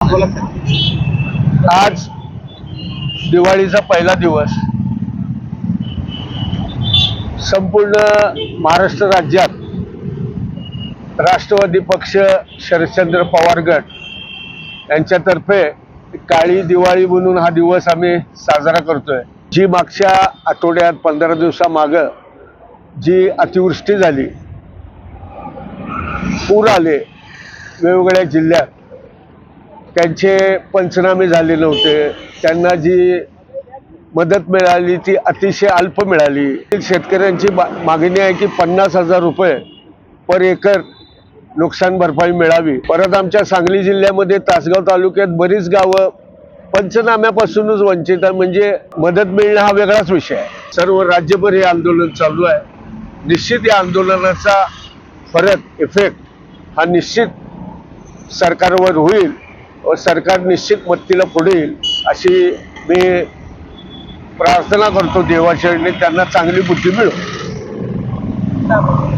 आज दिवाळीचा पहिला दिवस संपूर्ण महाराष्ट्र राज्यात राष्ट्रवादी पक्ष शरदचंद्र पवार गट यांच्यातर्फे काळी दिवाळी म्हणून हा दिवस आम्ही साजरा करतोय। जी मागच्या आठवड्यात 15 दिवसामागे जी अतिवृष्टी झाली, पूर आले वेगवेगळ्या जिल्ह्यात, त्यांचे पंचनामे झाले नव्हते, त्यांना जी मदत मिळाली ती अतिशय अल्प मिळाली। शेतकऱ्यांची मागणी आहे की 50,000 रुपये पर एकर नुकसान भरपाई मिळावी। परत आमच्या सांगली जिल्ह्यामध्ये तासगाव तालुक्यात बरीच गावं पंचनाम्यापासूनच वंचित आहे, म्हणजे मदत मिळणं हा वेगळाच विषय आहे। सर्व राज्यभर हे आंदोलन चालू आहे। निश्चित या आंदोलनाचा फरक इफेक्ट हा निश्चित सरकारवर होईल व सरकार निश्चित मदतीला पुढे येईल अशी मी प्रार्थना करतो देवाचरणी, त्यांना चांगली बुद्धी मिळो।